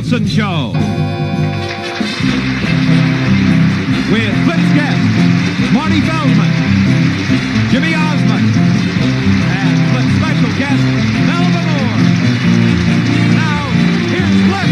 Wilson Show. With Flip's guests, Marty Feldman, Jimmy Osmond, and Flip's special guest, Melba. Now, here's Flip.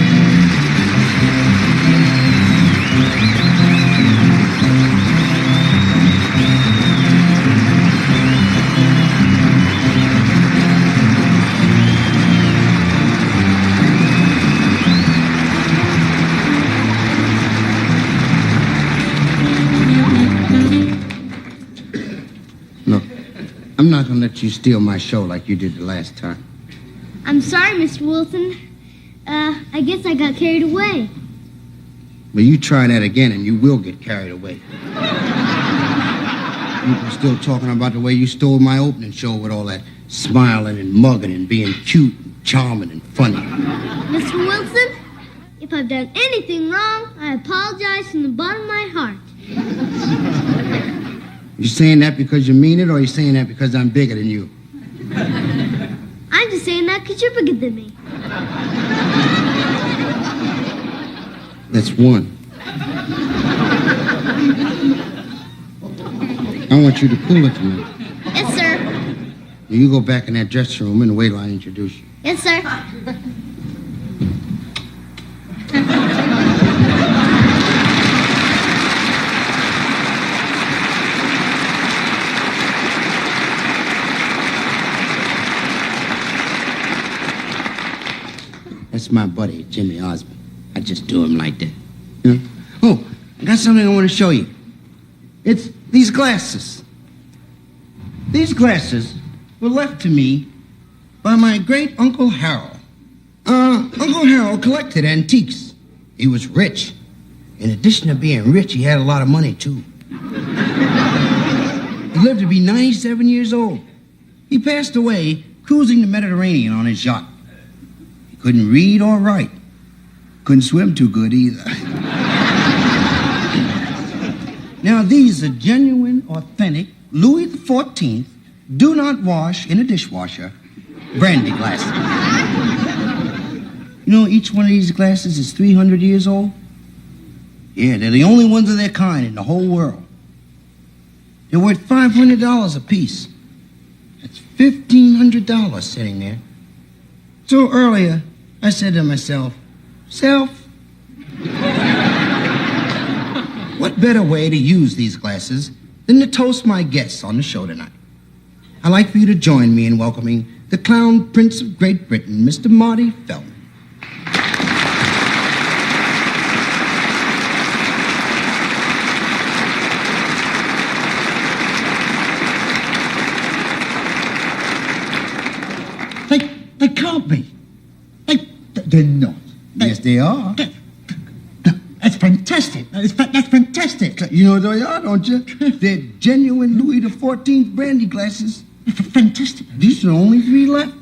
I'm not going to let you steal my show like you did the last time. I'm sorry, Mr. Wilson. I guess I got carried away. Well, you try that again and you will get carried away. People still talking about the way you stole my opening show with all that smiling and mugging and being cute and charming and funny. Mr. Wilson, if I've done anything wrong, I apologize from the bottom of my heart. You saying that because you mean it, or you saying that because I'm bigger than you? I'm just saying that because you're bigger than me. That's one. I want you to cool it to me. Yes, sir. You go back in that dressing room and wait till I introduce you. Yes, sir. That's my buddy, Jimmy Osmond. I just do him like that. You know? Oh, I got something I want to show you. It's these glasses. These glasses were left to me by my great Uncle Harold. Uncle Harold collected antiques. He was rich. In addition to being rich, he had a lot of money, too. He lived to be 97 years old. He passed away cruising the Mediterranean on his yacht. Couldn't read or write. Couldn't swim too good either. Now, these are genuine, authentic, Louis XIV, do not wash in a dishwasher, brandy glasses. You know, each one of these glasses is 300 years old. Yeah, they're the only ones of their kind in the whole world. They're worth $500 a piece. That's $1,500 sitting there. So earlier, I said to myself, Self, what better way to use these glasses than to toast my guests on the show tonight? I'd like for you to join me in welcoming the Clown Prince of Great Britain, Mr. Marty Feldman. They can't be. They're not. Yes, they are. That's fantastic. That's fantastic. You know what they are, don't you? They're genuine Louis XIV brandy glasses. Fantastic. These are the only 3 left.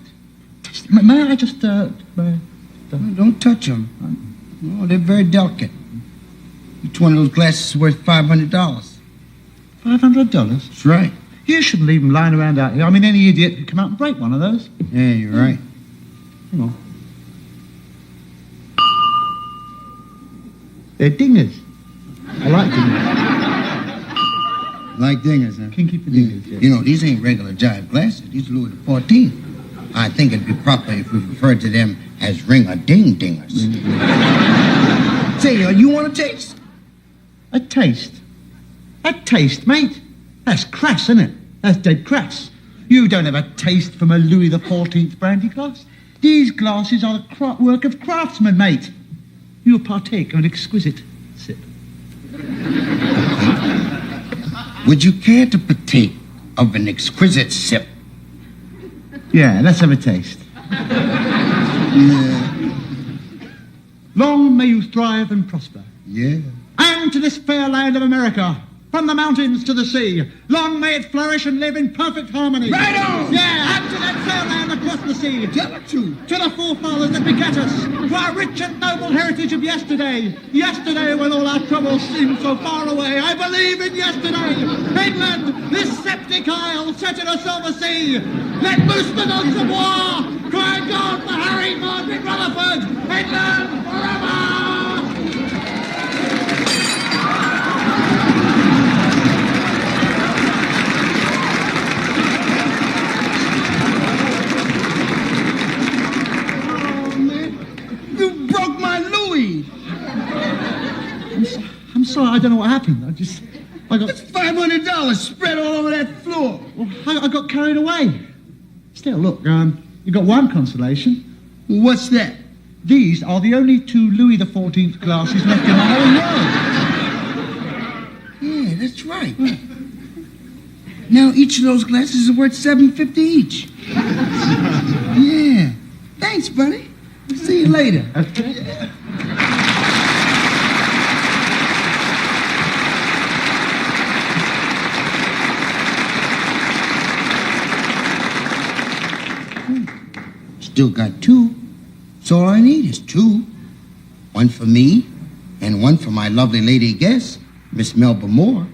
May I just, Don't touch them. No, they're very delicate. Each one of those glasses is worth $500. $500? That's right. You shouldn't leave them lying around out here. I mean, any idiot could come out and break one of those. Yeah, you're right. Hang on. They're dingers. I like dingers. Like dingers, huh? Kinky for dingers, yeah. You know, these ain't regular jive glasses. These are Louis XIV. I think it'd be proper if we referred to them as ring-a-ding-dingers. Say, you want a taste? A taste? A taste, mate? That's crass, isn't it? That's dead crass. You don't have a taste from a Louis XIV brandy glass. These glasses are the work of craftsmen, mate. You'll partake of an exquisite sip. Would you care to partake of an exquisite sip? Yeah, let's have a taste. Yeah. Long may you thrive and prosper. Yeah. And to this fair land of America, from the mountains to the sea, long may it flourish and live in perfect harmony. Right on! Yeah, and to that fair land across the sea. Tell it to. To the forefathers that begat us, to our rich and noble heritage of yesterday. Yesterday, when all our troubles seemed so far away, I believe in yesterday. England, this septic isle set in a silver sea. Let loose the notes of war. Cry God for Harry Margaret Rutherford! England forever! You broke my Louis. I'm sorry, I don't know what happened. I got That's $500 spread all over that floor. I got carried away. Still, look, you got one consolation. What's that? These are the only 2 Louis XIV glasses left in the whole world. Yeah, that's right. Now each of those glasses are worth $7.50 each. Yeah. Thanks, buddy. See you later. Okay. Still got 2. So all I need is 2. One for me and one for my lovely lady guest, Miss Melba Moore.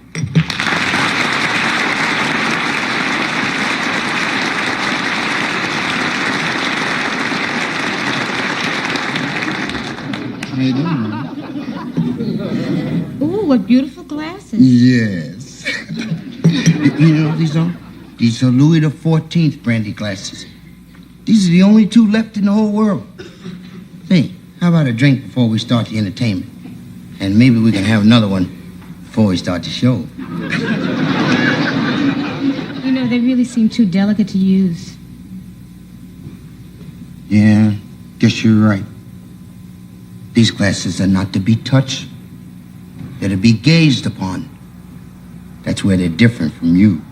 How you doing, Mama? Ooh, what beautiful glasses. Yes. You know what these are? These are Louis XIV brandy glasses. These are the only 2 left in the whole world. Hey, how about a drink before we start the entertainment? And maybe we can have another one before we start the show. You know, they really seem too delicate to use. Yeah, guess you're right. These glasses are not to be touched. They're to be gazed upon. That's where they're different from you.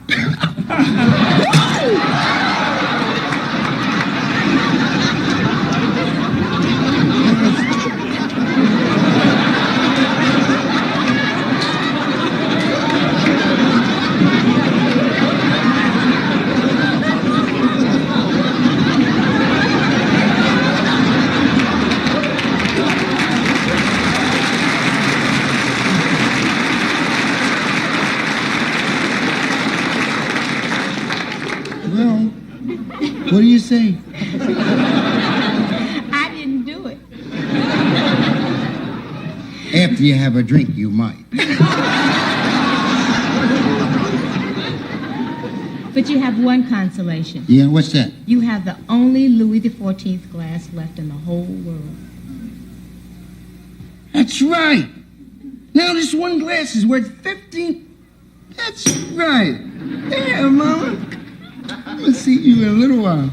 Well, what do you say? I didn't do it. After you have a drink, you might. But you have one consolation. Yeah, what's that? You have the only Louis XIV glass left in the whole world. That's right. Now this one glass is worth 15. That's right. Yeah, Mama. I'm gonna see you in a little while.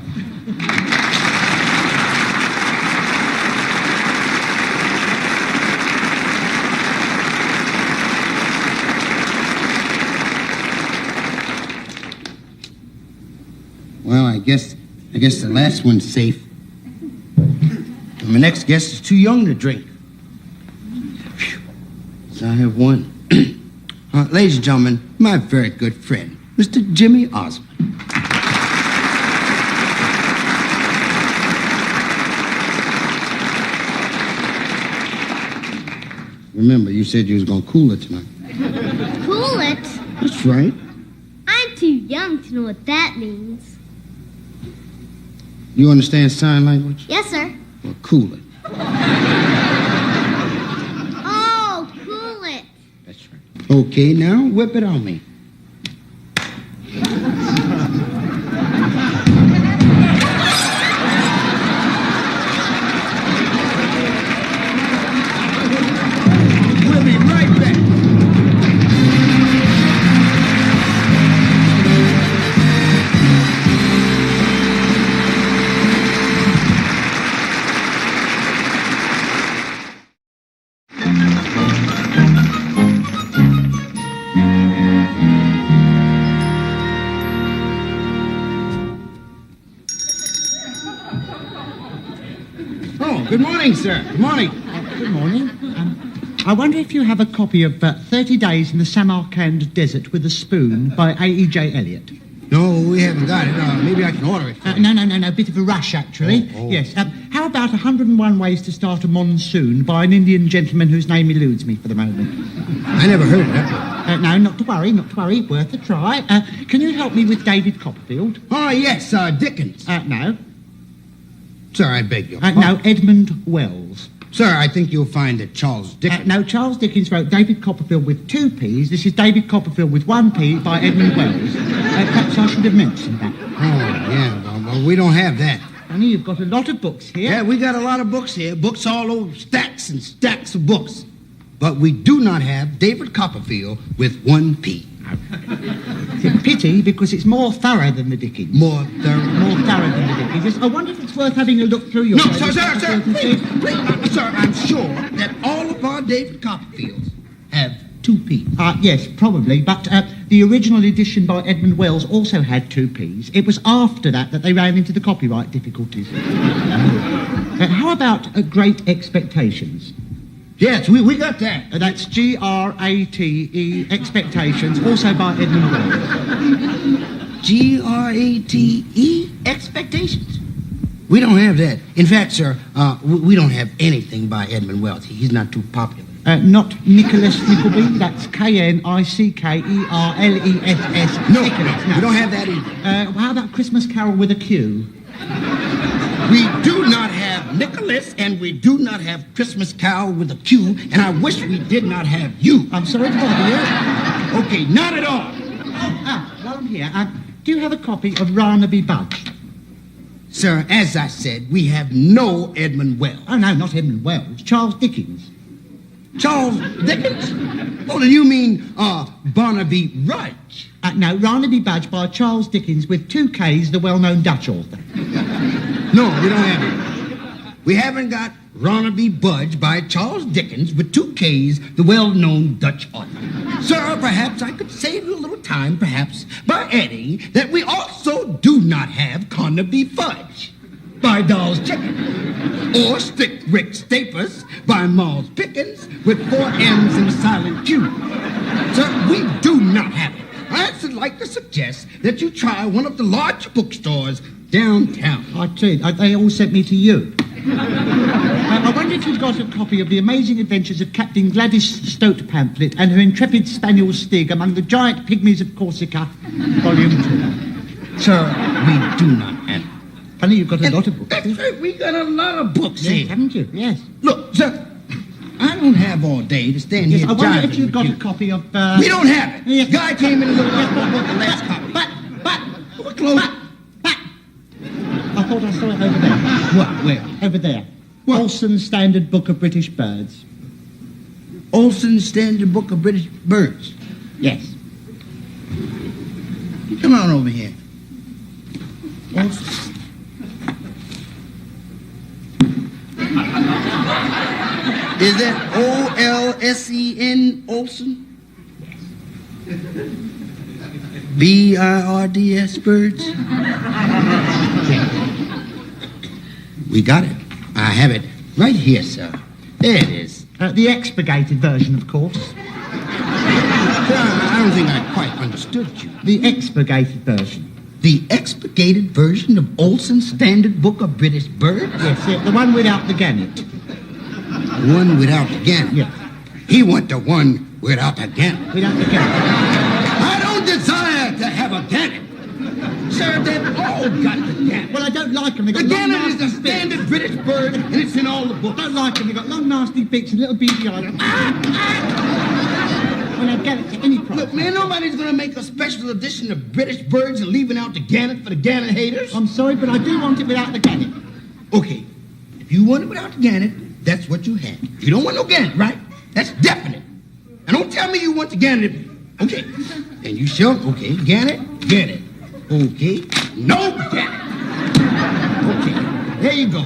Well, I guess the last one's safe. And my next guest is too young to drink. Phew. So I have one. Ladies and gentlemen, my very good friend, Mr. Jimmy Osmond. Remember, you said you was gonna cool it tonight. Cool it? That's right. I'm too young to know what that means. You understand sign language? Yes, sir. Well, cool it. Oh, cool it. That's right. Okay, now whip it on me. We'll be right back. Oh, good morning, sir. Good morning. Good morning. I wonder if you have a copy of 30 Days in the Samarkand Desert with a Spoon by A.E.J. Eliot. No, we haven't got it. Maybe I can order it. No. Bit of a rush, actually. Oh. Yes. How about 101 Ways to Start a Monsoon by an Indian gentleman whose name eludes me for the moment? I never heard of that. No, not to worry. Worth a try. Can you help me with David Copperfield? Oh, yes, Dickens. No. Sir, I beg your No, Edmund Wells. Sir, I think you'll find that Charles Dickens... No, Charles Dickens wrote David Copperfield with 2 P's. This is David Copperfield with 1 P by Edmund Wells. Perhaps I should have mentioned that. Oh, yeah, well, we don't have that. Honey, you've got a lot of books here. Yeah, we got a lot of books here. Books all over, stacks and stacks of books. But we do not have David Copperfield with 1 P. It's a pity, because it's more thorough than the Dickens. More thorough? More thorough than the Dickens. I wonder if it's worth having a look through your... No, sir, please, sir, I'm sure that all of our David Copperfields have 2 P's. Yes, probably, but the original edition by Edmund Wells also had 2 P's. It was after that they ran into the copyright difficulties. How about Great Expectations? Yes, we got that. That's Grate, Expectations, also by Edmund Wells. Grate, Expectations? We don't have that. In fact, sir, we don't have anything by Edmund Wells. He's not too popular. Not Nicholas Nickleby, that's Knickerless. No, Nicholas, we don't have that either. How about Christmas Carol with a Q? We do not have Nicholas, and we do not have Christmas Carol with a Q, and I wish we did not have you. I'm sorry to bother you. Okay, not at all. While I'm here, do you have a copy of Barnaby Budge? Sir, as I said, we have no Edmund Wells. Oh, no, not Edmund Wells. Charles Dickens. Charles Dickens? Oh, do you mean, Barnaby Rudge? No, Barnaby Budge by Charles Dickens with 2 K's, the well-known Dutch author. No, we don't have it. We haven't got Barnaby Budge by Charles Dickens with 2 K's, the well-known Dutch author. Sir, perhaps I could save you a little time, perhaps, by adding that we also do not have Carnaby Fudge by Doll's Chicken, or Stick Rick Staples by Miles Pickens with 4 M's and a silent Q. Sir, we do not have it. I should like to suggest that you try one of the large bookstores downtown. I did. They all sent me to you. I wonder if you've got a copy of The Amazing Adventures of Captain Gladys Stoat pamphlet and her intrepid spaniel Stig among the giant pygmies of Corsica, Volume 2. Sir, we do not have it. Funny, you've got a lot of books. That's right. We got a lot of books Yes, here. haven't you? Yes. Look, sir, I don't have all day to stand here I wonder jiving if you've with got you. a copy of... We don't have it. Yes. Guy came in and looked at the last copy. But, We're close. I thought I saw it over there. What? Where? Over there. What? Olson's Standard Book of British Birds. Olson's Standard Book of British Birds. Yes. Come on over here. Olson. Is that O-L-S-E-N, Olson? B-I-R-D-S, birds? We got it. I have it right here, sir. There it is. The expurgated version, of course. Sir, I don't think I quite understood you. The expurgated version. The expurgated version of Olson's Standard Book of British Birds? Yes, the one without the gannet. The one without the gannet? Yes. He want the one without the gannet. Without the gannet. I don't desire to have a gannet. Sir, they've all got the gannet. Well, I don't like them. They got The long, gannet is the nasty beaks. standard British bird, and it's in all the I books. don't like them. They've got long, nasty beaks and little beady eyes. When I get it to any price. Look, man, nobody's going to make a special edition of British birds and leaving out the gannet for the gannet haters. I'm sorry, but I do want it without the gannet. Okay, if you want it without the gannet, that's what you have. You don't want no gannet, right? That's definite. And don't tell me you want the gannet. Okay, and you shall. Okay, gannet, get it. Okay, no gannet. Okay, there you go.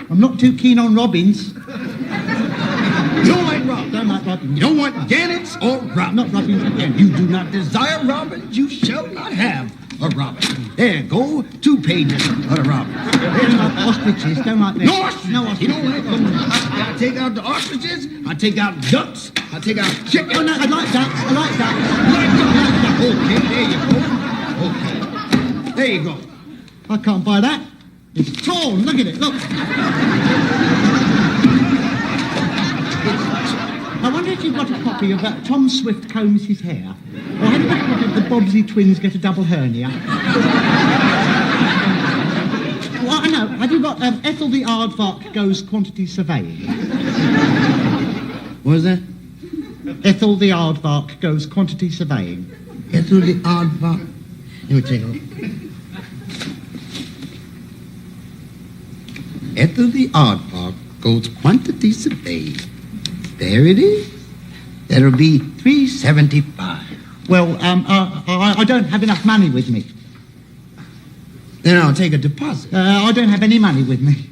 I'm not too keen on robins. You don't like robins. Don't like robins. You don't want gannets or robins. Not robins again. You do not desire robins, you shall not have a robin. There, go 2 pages of the robin. Don't like ostriches. Don't like them. No ostriches. No ostriches. You don't like them. I take out the ostriches. I take out ducks. I take out chickens. Oh, no, I like ducks. I like ducks. Okay, there you go. Okay. There you go. I can't buy that. It's torn. Look at it. Look. I wonder if you've got a copy of Tom Swift Combs His Hair. Or have you got a copy of the Bobbsey Twins Get a Double Hernia? Well, I know. I have you got Ethel the Aardvark goes quantity surveying? What was that? Ethel the Aardvark goes quantity surveying. Ethel the Aardvark. Let me take a look. Ethel the Aardvark goes quantity surveying. There it is. That'll be $3.75. Well, I don't have enough money with me. Then I'll take a deposit. I don't have any money with me.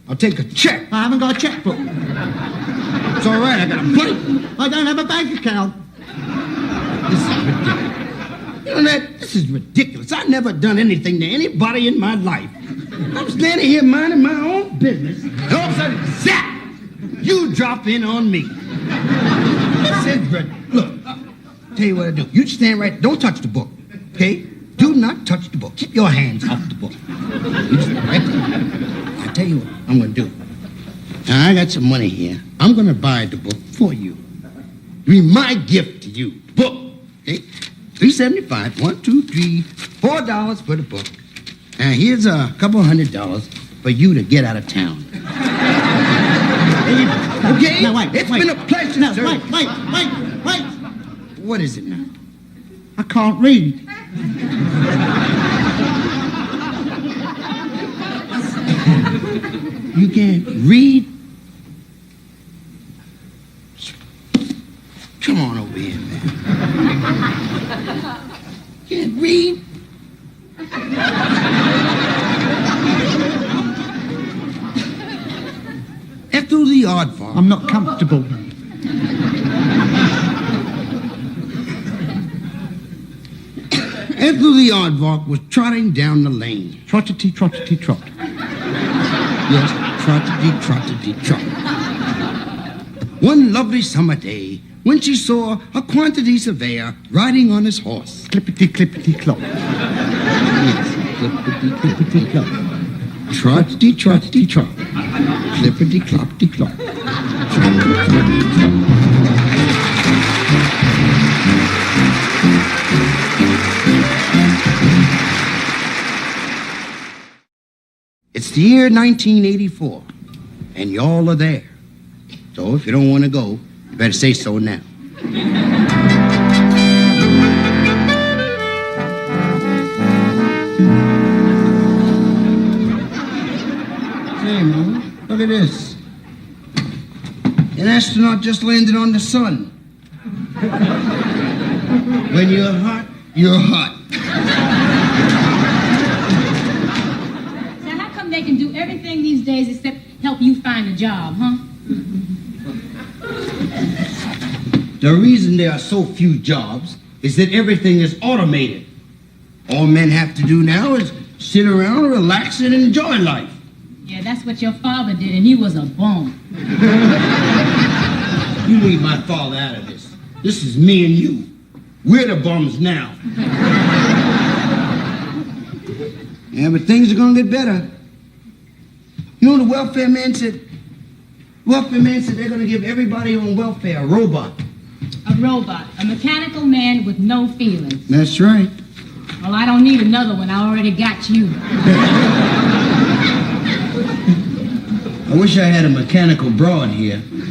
I'll take a check. I haven't got a checkbook. It's all right, I got a blank. I don't have a bank account. This is ridiculous. You know that? This is ridiculous. I've never done anything to anybody in my life. I'm standing here minding my own business, and all of a sudden, zap! You drop in on me. This is ridiculous. Look, tell you what I do. You stand right. Don't touch the book, okay? Do not touch the book. Keep your hands off the book. You stand right there. I tell you what I'm going to do. Now, I got some money here. I'm going to buy the book for you. It'll be my gift to you. Book. Okay? $3.75. $1, $2, $3, $4 for the book. And here's a couple $100 for you to get out of town. Okay? No, wait. It's wait. been a pleasure, No, sir. wait. What is it now? I can't read. You can't read? Come on over here, man. Can't read? Ethel the Aardvark. I'm not comfortable. Ethel the Aardvark was trotting down the lane. Trottity, trottity, trot. Yes, trottity, trottity, trot. One lovely summer day, when she saw a quantity surveyor riding on his horse. Clippity, clippity, clop. Yes, clippity, clippity, clop. Trottity, trottity, trot. Clippity, cloppity, clop. Trottity, trottity, trot. It's the year 1984, and y'all are there. So if you don't want to go, you better say so now. Hey, Mama, look at this. An astronaut just landed on the sun. When you're hot, you're hot. They can do everything these days except help you find a job, huh? The reason there are so few jobs is that everything is automated. All men have to do now is sit around, relax, and enjoy life. Yeah, that's what your father did, and he was a bum. You leave my father out of this. This is me and you. We're the bums now. Yeah, but things are going to get better. You know, the welfare man said they're going to give everybody on welfare a robot. A robot, a mechanical man with no feelings. That's right. Well, I don't need another one. I already got you. I wish I had a mechanical broad here. And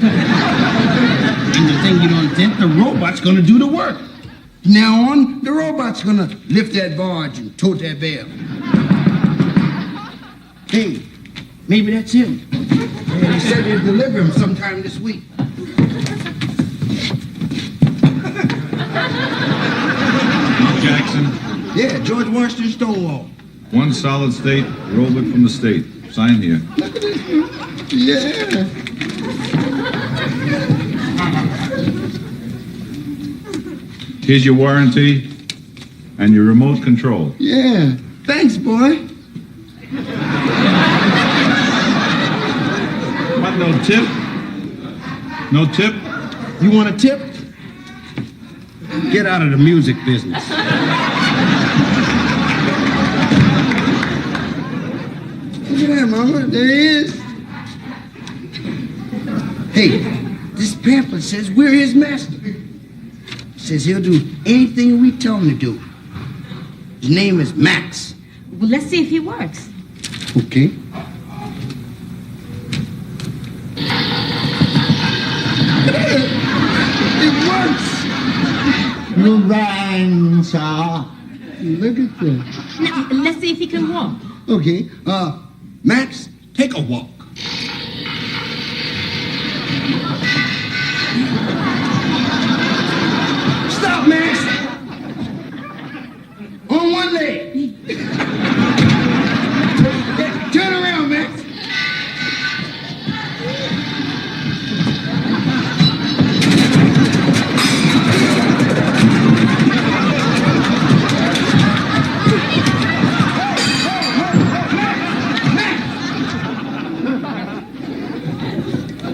the thing you don't think, the robot's going to do the work. From now on, the robot's going to lift that barge and tote that bale. Hey. Maybe that's him. Yeah, he said he'd deliver him sometime this week. Jackson, Yeah, George Washington Stonewall. one solid state, roll it from the state. Sign here. Look at this. Yeah. Here's your warranty and your remote control. Yeah. Thanks, boy. What, no tip? No tip? You want a tip? Get out of the music business. Look at that, Mama. There he is. Hey, this pamphlet says we're his master. It says he'll do anything we tell him to do. His name is Max. Well, let's see if he works. Okay. Rancher. Look at that. Now, let's see if he can walk. Okay, Max, take a walk. Stop, Max! On one leg. Turn around, Max.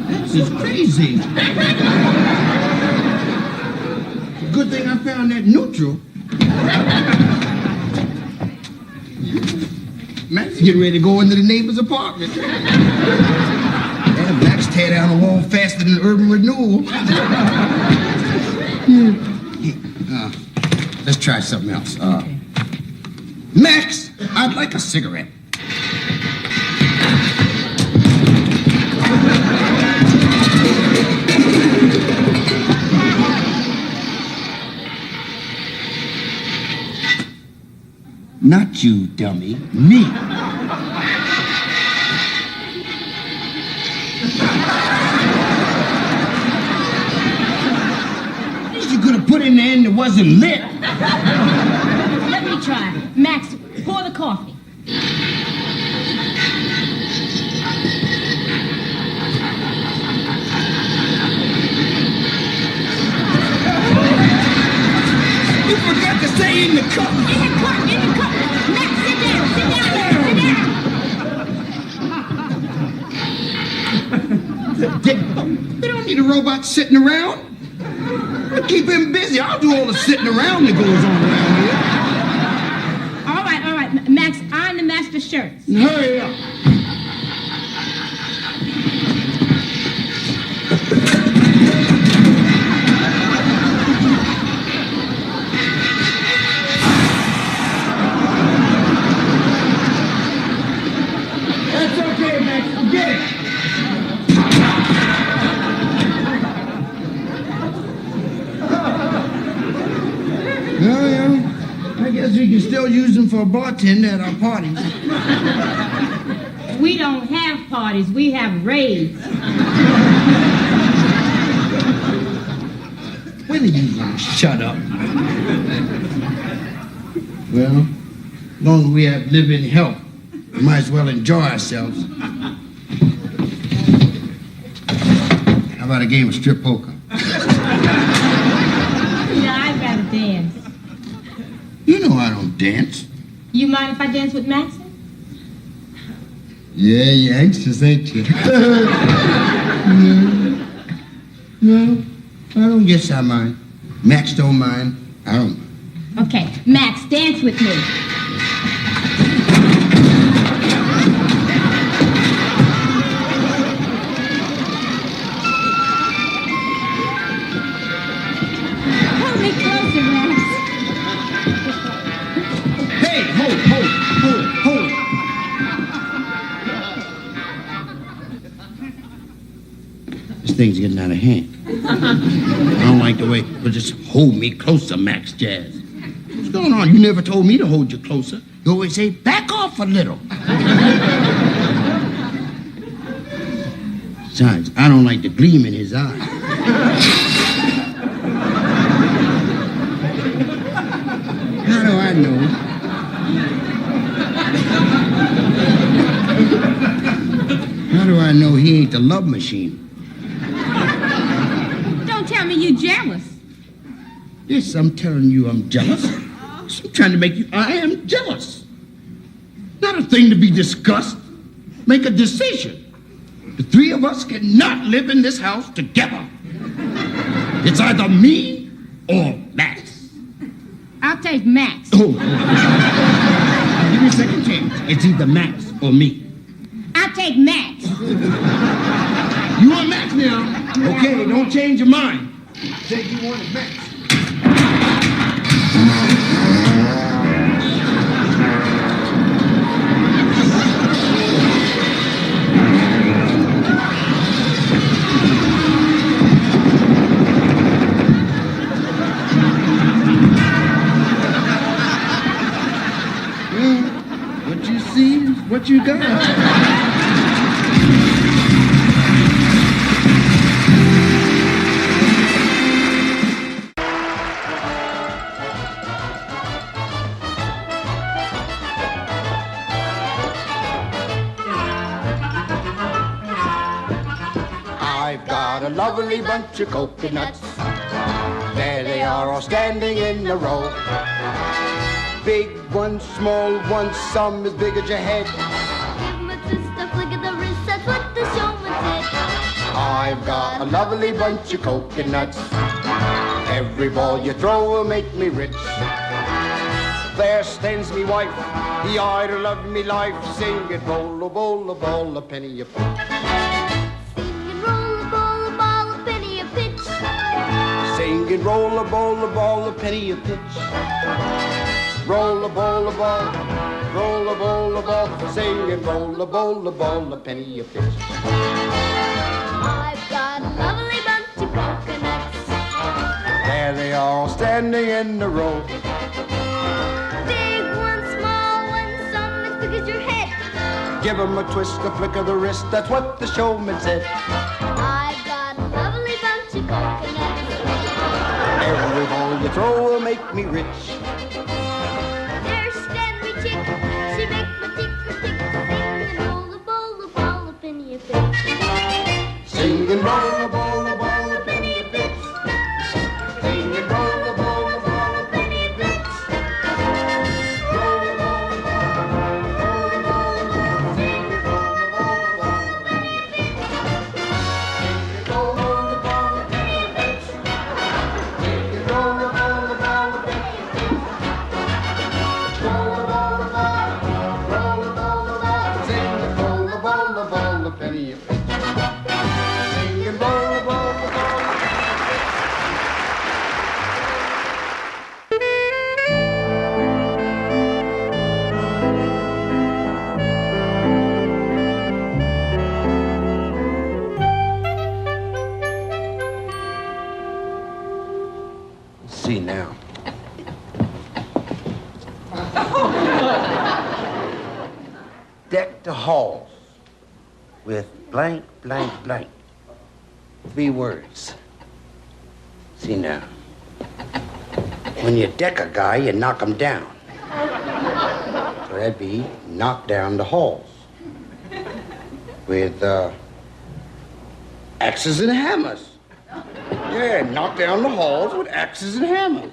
This is crazy. Good thing I found that neutral. Max getting ready to go into the neighbor's apartment. Yeah, Max tear down the wall faster than urban renewal. Let's try something else. Okay. Max, I'd like a cigarette. Not you, dummy. Me. You could have put in there and it wasn't lit. Let me try. Max, pour the coffee. You forgot to say in the cup. In the cup, in the cup. Max, sit down there, sit down. They don't need a robot sitting around. Keep him busy. I'll do all the sitting around that goes on around All right. Max, iron the master shirts. here. Hurry up. That's okay, Max. Get it. Well, yeah, I guess we can still use them for a bartender at our parties. We don't have parties, we have raids. When are you gonna shut up? Well, as long as we have living health, we might as well enjoy ourselves. How about a game of strip poker? Yeah, I'd rather dance. You know I don't dance. You mind if I dance with Max? Yeah, you're anxious, ain't you? No, I don't guess I mind. Max don't mind. I don't mind. Okay, Max, dance with me. Hold me closer, Max. Hey, hold. This thing's getting out of hand. I don't like the way, but just hold me closer, Max Jazz. What's going on? You never told me to hold you closer. You always say, back off a little. Besides, I don't like the gleam in his eye. How do I know? How do I know he ain't the love machine? Don't tell me you're jealous. Yes, I'm telling you I'm jealous. I'm trying to make you... I am jealous. Not a thing to be discussed. Make a decision. The three of us cannot live in this house together. It's either me or Max. I'll take Max. Oh. Give me a second chance. It's either Max or me. I'll take Max. You want Max now? Okay, don't change your mind. Said you wanted Max. you got? I've got a lovely bunch of coconuts. There they are all standing in a row. Big ones, small ones, some as big as your head. Give 'em a twist, a flick of the wrist, that's what the showman said. I've got a lovely bunch of coconuts. Every ball you throw will make me rich. There stands me wife, the idol of me life, singing roll a bowl, a ball, a penny a pitch. Singing roll a ball, a penny a pitch. Singing roll a bowl, a ball, a penny a pitch. Roll a bowl, a ball, roll a bowl, a ball, singing roll a bowl, a ball, a penny a pitch. I've got a lovely bunch of coconuts. There they are all standing in a row. Big ones, small ones, some as big as your head. Give 'em a twist, a flick of the wrist, that's what the showman said. I've got a lovely bunch of coconuts. Every ball you throw will make me rich. There stands me chick, she makes my tick tick. Singing roll a bowl, a ball, a penny a pitch. Singing roll a bowl, a ball, a penny a pitch. Singing roll a bowl, a ball, a penny a pitch. Roll a bowl, a ball, roll a bowl, a ball, singing roll a bowl, a ball, a penny a pitch. Singing roll a ball, a penny a pitch. Singing roll a ball, a ball, a penny a pitch. Roll a ball, a ball, roll a ball, a ball, singing roll a ball, a ball, a penny a pitch. Singing roll a ball, a ball. Let's see now. Deck the halls with blank, blank, blank. 3 words. See now. When you deck a guy, you knock him down. So that'd be knock down the halls. With axes and hammers. Yeah, knock down the halls with axes and hammers.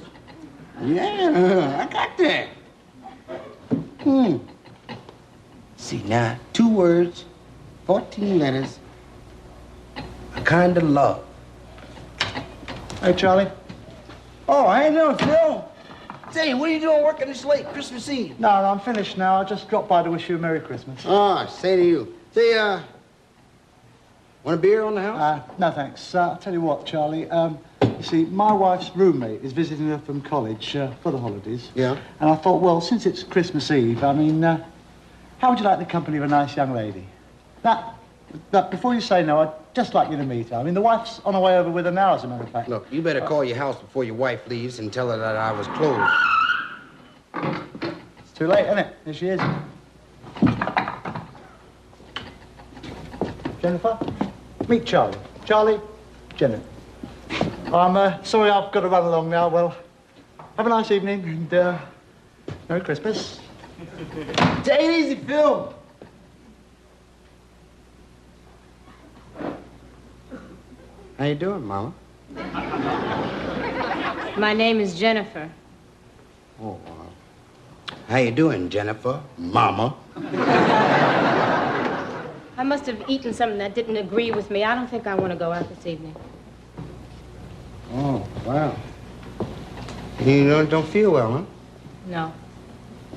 Yeah, I got that. See now, 2 words, 14 letters, a kind of love. Hey, Charlie. Oh, I ain't doing, Phil. Say, what are you doing working this late, Christmas Eve? No, I'm finished now. I just dropped by to wish you a Merry Christmas. Ah, say to you. Say, want a beer on the house? No, thanks. I'll tell you what, Charlie. You see, my wife's roommate is visiting her from college for the holidays. Yeah. And I thought, well, since it's Christmas Eve, I mean, how would you like the company of a nice young lady? Now, before you say no, I'd just like you to meet her. I mean, the wife's on her way over with her now, as a matter of fact. Look, you better call your house before your wife leaves and tell her that I was closed. It's too late, isn't it? Here she is. Jennifer, meet Charlie. Charlie, Jennifer. I'm sorry I've got to run along now. Well, have a nice evening and Merry Christmas. Take it easy, Phil. How you doing, Mama? My name is Jennifer. Oh, how you doing, Jennifer? Mama. I must have eaten something that didn't agree with me. I don't think I want to go out this evening. Oh, wow. You don't feel well, huh? No.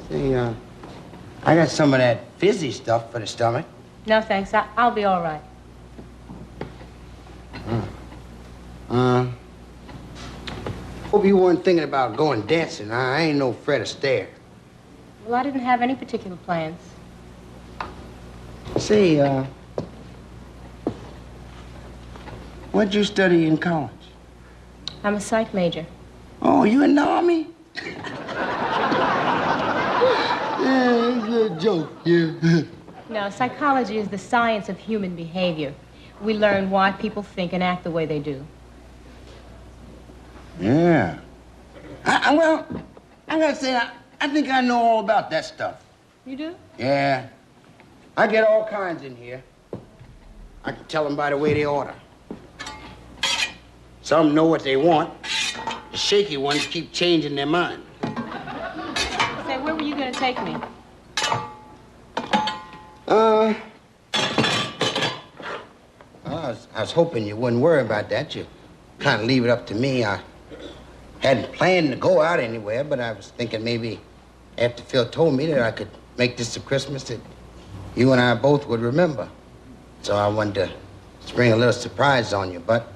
See, I got some of that fizzy stuff for the stomach. No, thanks. I'll be all right. Hope you weren't thinking about going dancing. I ain't no Fred Astaire. Well, I didn't have any particular plans. Say, what'd you study in college? I'm a psych major. Oh, you in the Army? Yeah, it's a joke, yeah. No, psychology is the science of human behavior. We learn why people think and act the way they do. Yeah. Well, I gotta say, I think I know all about that stuff. You do? Yeah. I get all kinds in here. I can tell them by the way they order. Some know what they want. The shaky ones keep changing their mind. Say, where were you going to take me? I was hoping you wouldn't worry about that. You kind of leave it up to me. I hadn't planned to go out anywhere, but I was thinking maybe after Phil told me that I could make this a Christmas that you and I both would remember. So I wanted to spring a little surprise on you, but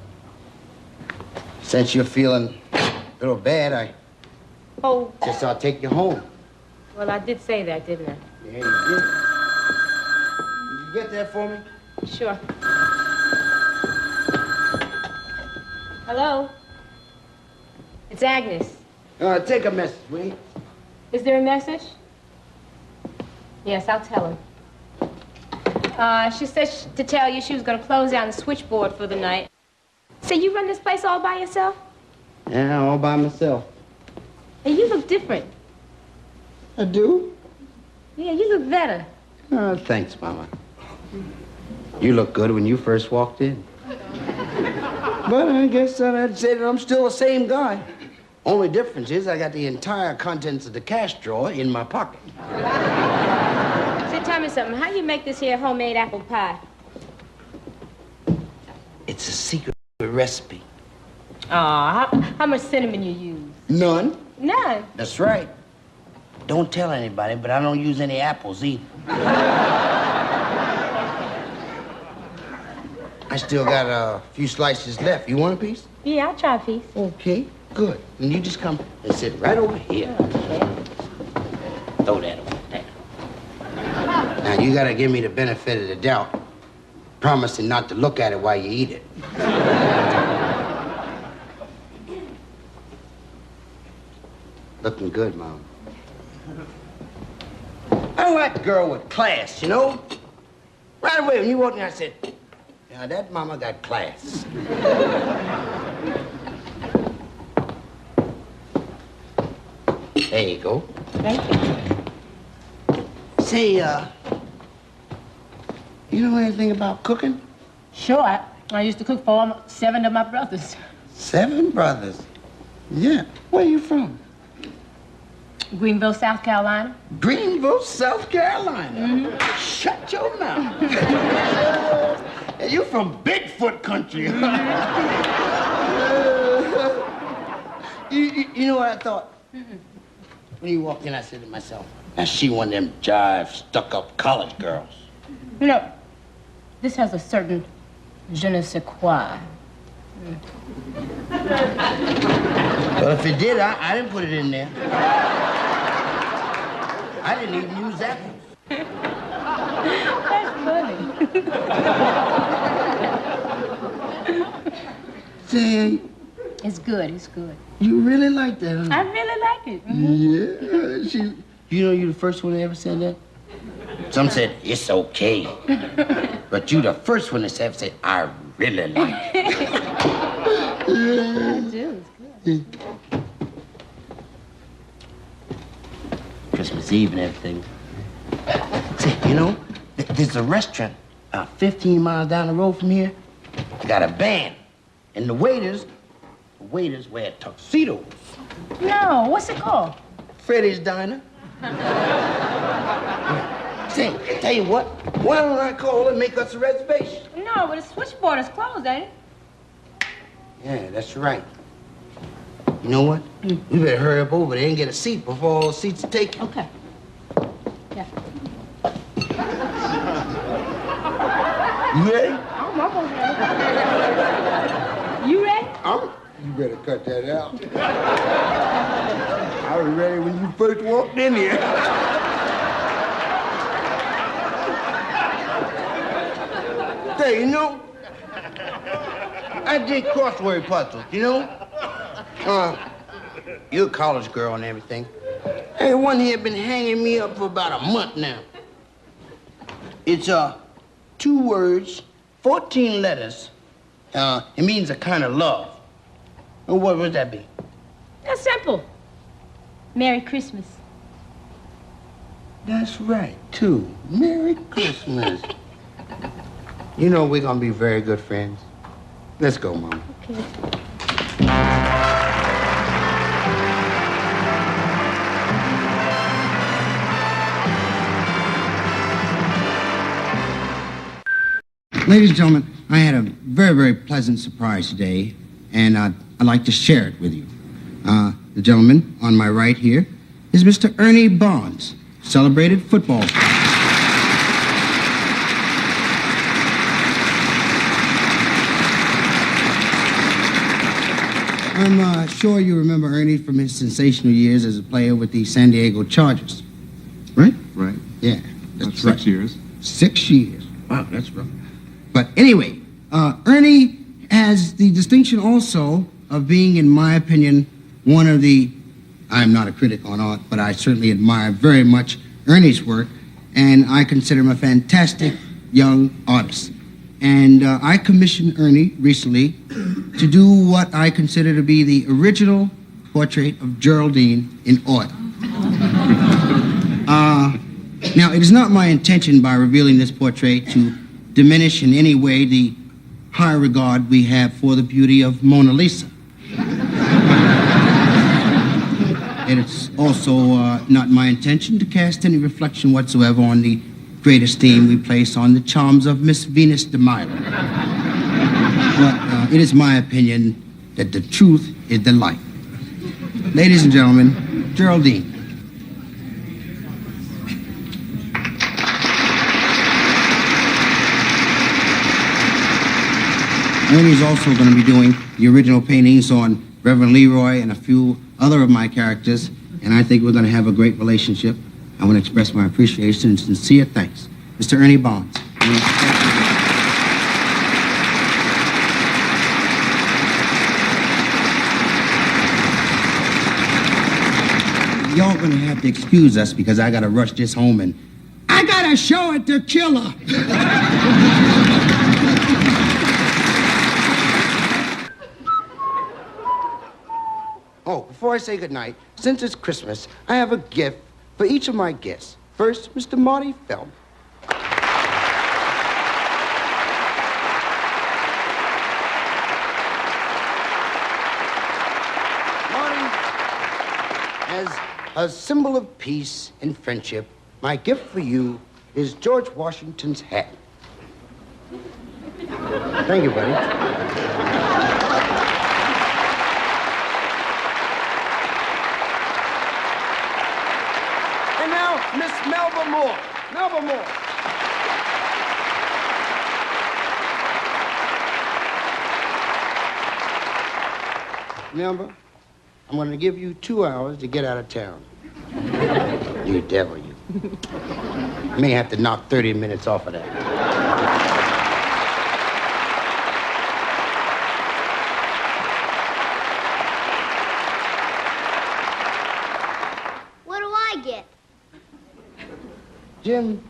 since you're feeling a little bad, I guess I'll take you home. Well, I did say that, didn't I? Yeah, you did. Did you get that for me? Sure. Hello? It's Agnes. Take a message, will you? Is there a message? Yes, I'll tell her. She said to tell you she was going to close down the switchboard for the night. Say, you run this place all by yourself? Yeah, all by myself. Hey, you look different. I do? Yeah, you look better. Thanks, Mama. You looked good when you first walked in. But I guess I'd say that I'm still the same guy. Only difference is I got the entire contents of the cash drawer in my pocket. Say, tell me something. How do you make this here homemade apple pie? It's a secret recipe. How much cinnamon you use? None. None. That's right. Don't tell anybody, but I don't use any apples either. I still got a few slices left. You want a piece? Yeah, I'll try a piece. Okay, good. And you just come and sit right over here. Okay. Throw that over there. Now, you gotta give me the benefit of the doubt, promising not to look at it while you eat it. Looking good, Mom. I like a girl with class, you know? Right away, when you walked in, I said, now that mama got class. There you go. Thank you. Say, you know anything about cooking? Sure. I used to cook for 7 of my brothers. 7 brothers? Yeah. Where you from? Greenville, South Carolina. Greenville, South Carolina. Mm-hmm. Shut your mouth. And you from Bigfoot country. You know what I thought? Mm-hmm. When you walked in, I said to myself, now she one of them jive, stuck-up college girls. You know, this has a certain je ne sais quoi. Well, if it did, I didn't put it in there. I didn't even use apples. That's funny. Say, It's good, it's good. you really like that, huh? I really like it. Yeah, you know you the first one that ever said that? Some said, it's okay. But you the first one that ever said, I really like it. I do, it's good. Christmas Eve and everything. Say, you know, there's a restaurant 15 miles down the road from here. Got a band. And the waiters wear tuxedos. No, what's it called? Freddy's Diner. Say, tell you what, why don't I call and make us a reservation? No, but the switchboard is closed, ain't it? Yeah, that's right. You know what? We better hurry up over there and get a seat before all the seats are taken. Okay. Yeah. You ready? I'm almost ready. You ready? You better cut that out. I was ready when you first walked in here. Say, you know, I did crossword puzzles, you know? You're a college girl and everything. Hey, one here been hanging me up for about a month now. It's 2 words, 14 letters. It means a kind of love. Oh, what would that be? That's simple. Merry Christmas. That's right, too. Merry Christmas. You know we're gonna be very good friends. Let's go, Mama. Okay. Ladies and gentlemen, I had a very, very pleasant surprise today, and I'd like to share it with you. The gentleman on my right here is Mr. Ernie Bonds, celebrated football star. I'm sure you remember Ernie from his sensational years as a player with the San Diego Chargers. Right? Right. Yeah, That's right. 6 years. 6 years. Wow, that's rough. But anyway, Ernie has the distinction also of being, in my opinion, one of the... I'm not a critic on art, but I certainly admire very much Ernie's work, and I consider him a fantastic young artist. And I commissioned Ernie recently to do what I consider to be the original portrait of Geraldine in oil. Now, it is not my intention by revealing this portrait to diminish in any way the high regard we have for the beauty of Mona Lisa. And it's also not my intention to cast any reflection whatsoever on the great esteem we place on the charms of Miss Venus de Milo. But it is my opinion that the truth is the light. Ladies and gentlemen, Geraldine. Ernie's also going to be doing the original paintings on Reverend Leroy and a few other of my characters, and I think we're going to have a great relationship. I want to express my appreciation and sincere thanks. Mr. Ernie Bonds. Y'all going to have to excuse us because I got to rush this home and I got to show it to Killer. Oh, before I say goodnight, since it's Christmas, I have a gift for each of my guests. First, Mr. Marty Feldman. Marty, as a symbol of peace and friendship, my gift for you is George Washington's hat. Thank you, buddy. Miss Melba Moore. Melba Moore. Melba, I'm going to give you 2 hours to get out of town. You devil, you. I may have to knock 30 minutes off of that. What do I get? Jim,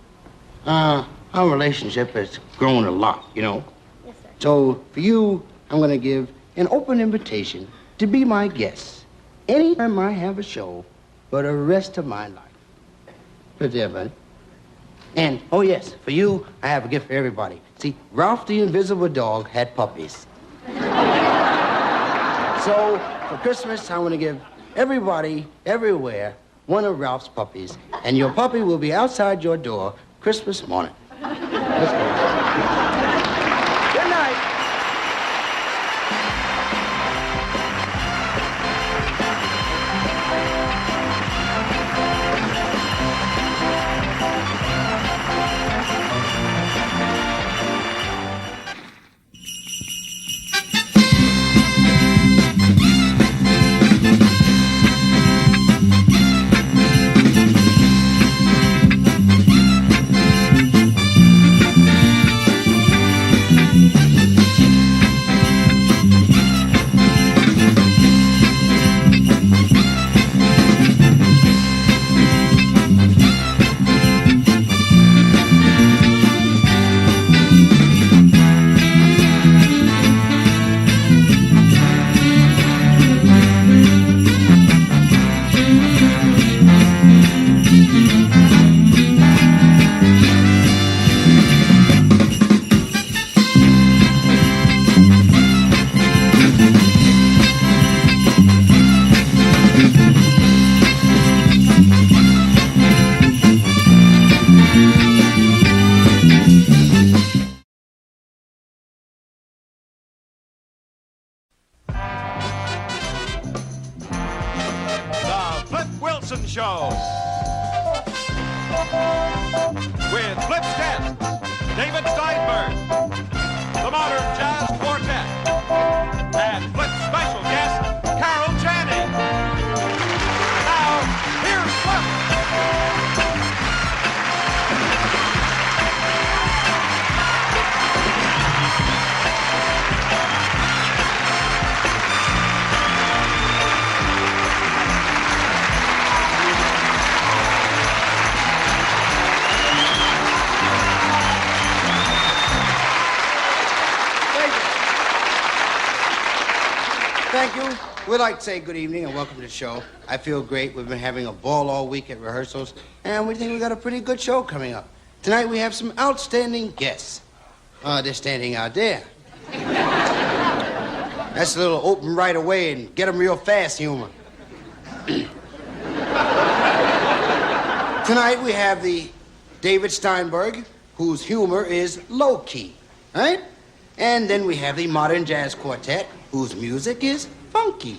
our relationship has grown a lot, you know. Yes, sir. So for you, I'm going to give an open invitation to be my guest anytime I have a show for the rest of my life. Good there, buddy. And, oh yes, for you, I have a gift for everybody. See, Ralph the Invisible Dog had puppies. So for Christmas, I want to give everybody, everywhere, one of Ralph's puppies, and your puppy will be outside your door Christmas morning. Let's go. Good night. Wilson Show. With Flip's guest, David Steinberg, the Modern Jazz Quartet, and Flip's special guest, Carol Channing. Now, here's Flip. Thank you. We'd like to say good evening and welcome to the show. I feel great. We've been having a ball all week at rehearsals, and we think we got a pretty good show coming up. Tonight we have some outstanding guests. They're standing out there. That's a little open right away and get them real fast humor. Tonight we have the David Steinberg, whose humor is low-key, right? And then we have the Modern Jazz Quartet, whose music is funky.